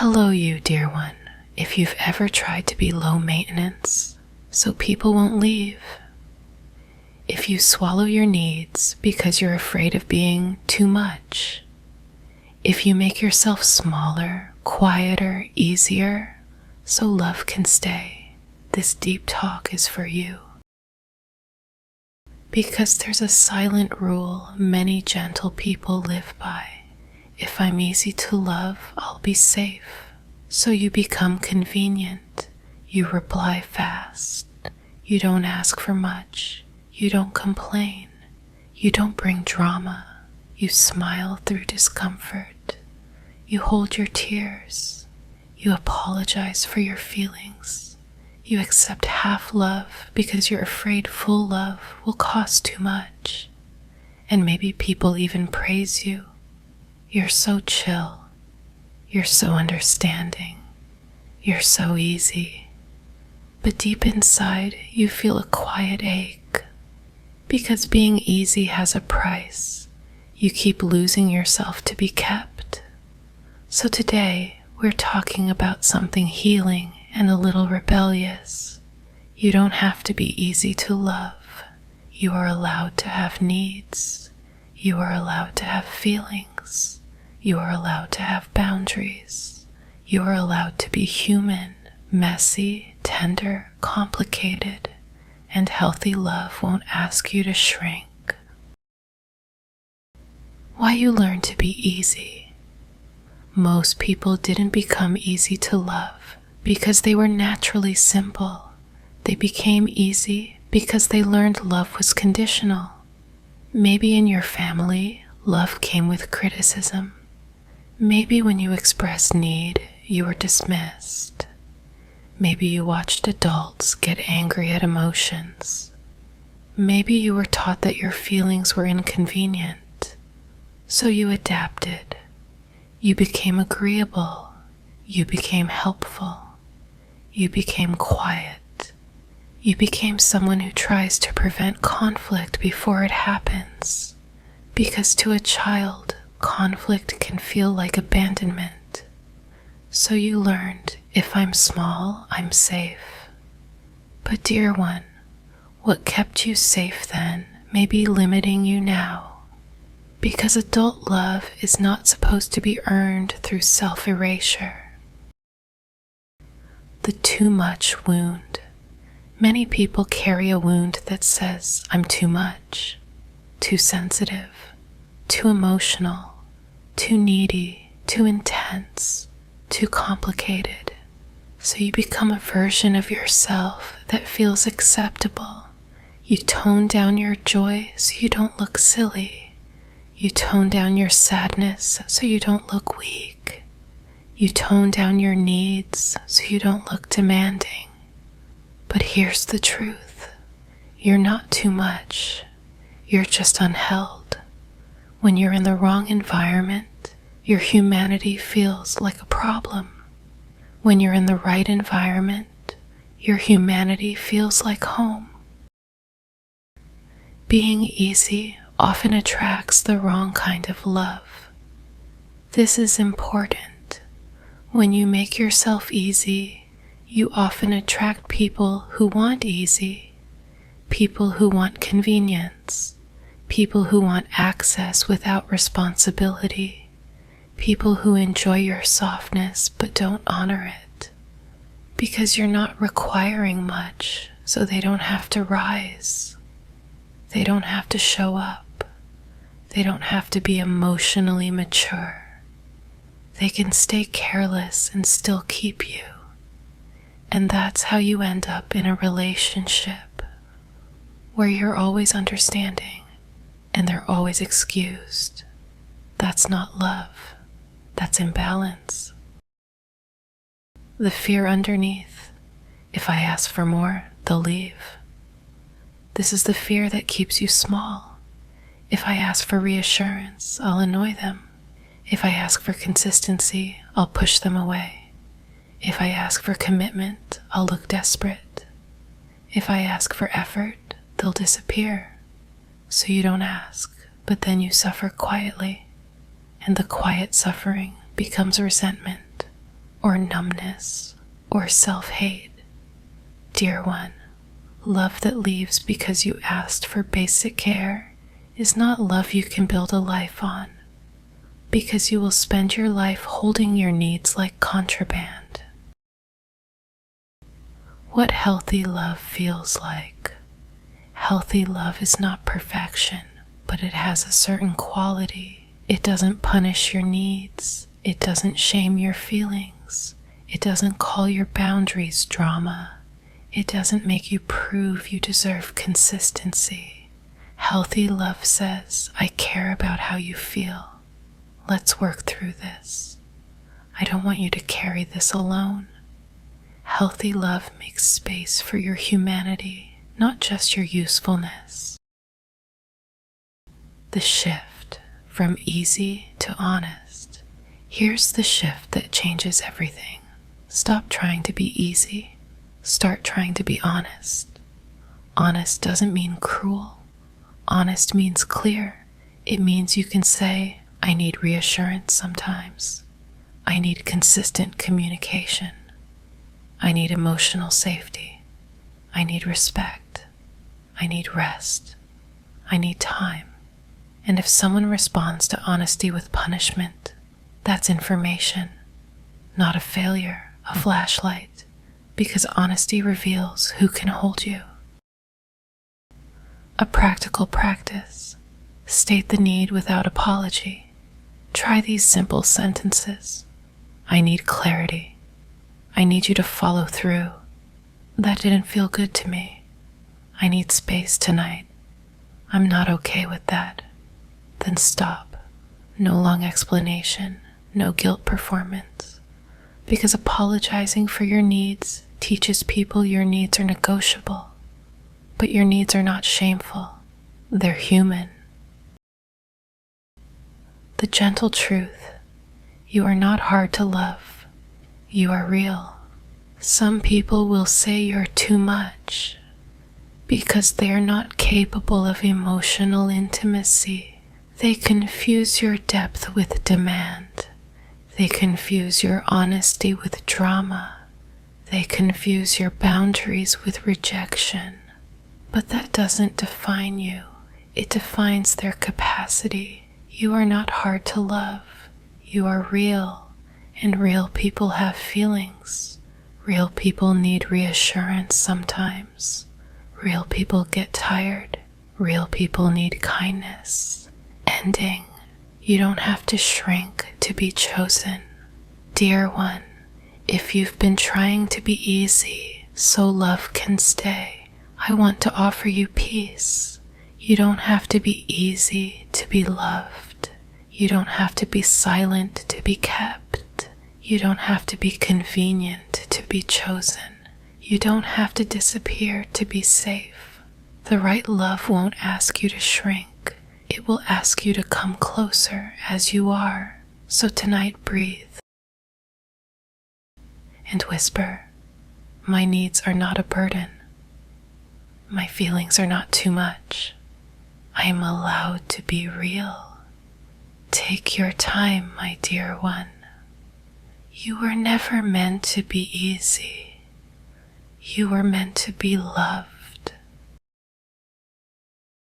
Hello, you dear one. If you've ever tried to be low maintenance, so people won't leave. If you swallow your needs because you're afraid of being too much. If you make yourself smaller, quieter, easier, so love can stay, this deep talk is for you. Because there's a silent rule many gentle people live by. If I'm easy to love, I'll be safe. So you become convenient. You reply fast. You don't ask for much. You don't complain. You don't bring drama. You smile through discomfort. You hold your tears. You apologize for your feelings. You accept half love because you're afraid full love will cost too much. And maybe people even praise you. You're so chill. You're so understanding. You're so easy. But deep inside, you feel a quiet ache. Because being easy has a price. You keep losing yourself to be kept. So today, we're talking about something healing and a little rebellious. You don't have to be easy to love. You are allowed to have needs. You are allowed to have feelings. You are allowed to have boundaries. You are allowed to be human, messy, tender, complicated, and healthy love won't ask you to shrink. Why you learn to be easy. Most people didn't become easy to love because they were naturally simple. They became easy because they learned love was conditional. Maybe in your family, love came with criticism. Maybe when you expressed need, you were dismissed. Maybe you watched adults get angry at emotions. Maybe you were taught that your feelings were inconvenient. So you adapted. You became agreeable. You became helpful. You became quiet. You became someone who tries to prevent conflict before it happens. Because to a child, conflict can feel like abandonment. So you learned, if I'm small, I'm safe. But dear one, what kept you safe then may be limiting you now. Because adult love is not supposed to be earned through self-erasure. The too much wound. Many people carry a wound that says, I'm too much, too sensitive, too emotional, too needy, too intense, too complicated. So you become a version of yourself that feels acceptable. You tone down your joy so you don't look silly. You tone down your sadness so you don't look weak. You tone down your needs so you don't look demanding. But here's the truth. You're not too much. You're just unheld. When you're in the wrong environment, your humanity feels like a problem. When you're in the right environment, your humanity feels like home. Being easy often attracts the wrong kind of love. This is important. When you make yourself easy, you often attract people who want easy, people who want convenience, people who want access without responsibility, people who enjoy your softness but don't honor it. Because you're not requiring much, so they don't have to rise. They don't have to show up. They don't have to be emotionally mature. They can stay careless and still keep you. And that's how you end up in a relationship where you're always understanding and they're always excused. That's not love. That's imbalance. The fear underneath. If I ask for more, they'll leave. This is the fear that keeps you small. If I ask for reassurance, I'll annoy them. If I ask for consistency, I'll push them away. If I ask for commitment, I'll look desperate. If I ask for effort, they'll disappear. So you don't ask, but then you suffer quietly, and the quiet suffering becomes resentment. or numbness or self-hate. Dear one, love that leaves because you asked for basic care is not love you can build a life on, because you will spend your life holding your needs like contraband. What healthy love feels like. Healthy love is not perfection, but it has a certain quality. It doesn't punish your needs. It doesn't shame your feelings. It doesn't call your boundaries drama. It doesn't make you prove you deserve consistency. Healthy love says, I care about how you feel. Let's work through this. I don't want you to carry this alone. Healthy love makes space for your humanity, not just your usefulness. The shift from easy to honest. Here's the shift that changes everything. Stop trying to be easy. Start trying to be honest. Honest doesn't mean cruel. Honest means clear. It means you can say, I need reassurance sometimes. I need consistent communication. I need emotional safety. I need respect. I need rest. I need time. And if someone responds to honesty with punishment, that's information, not a failure, a flashlight, because honesty reveals who can hold you. A practical practice. State the need without apology. Try these simple sentences. I need clarity. I need you to follow through. That didn't feel good to me. I need space tonight. I'm not okay with that. Then stop. No long explanation, no guilt performance. Because apologizing for your needs teaches people your needs are negotiable. But your needs are not shameful. They're human. The gentle truth. You are not hard to love. You are real. Some people will say you're too much because they are not capable of emotional intimacy. They confuse your depth with demand. They confuse your honesty with drama. They confuse your boundaries with rejection. But that doesn't define you. It defines their capacity. You are not hard to love. You are real, and real people have feelings. Real people need reassurance sometimes. Real people get tired. Real people need kindness. Ending. You don't have to shrink to be chosen. Dear one, if you've been trying to be easy so love can stay, I want to offer you peace. You don't have to be easy to be loved. You don't have to be silent to be kept. You don't have to be convenient to be chosen. You don't have to disappear to be safe. The right love won't ask you to shrink. It will ask you to come closer as you are. So tonight, breathe and whisper, my needs are not a burden. My feelings are not too much. I am allowed to be real. Take your time, my dear one. You were never meant to be easy. You were meant to be loved.